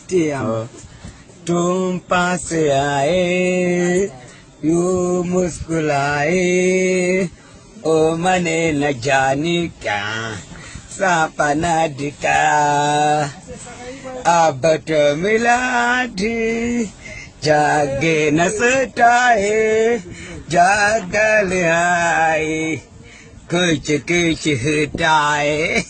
Tiam tumpasiae yu musculae o mane na janika sapanadika abatamiladi jage nasatae jagalai kuch kuch hutae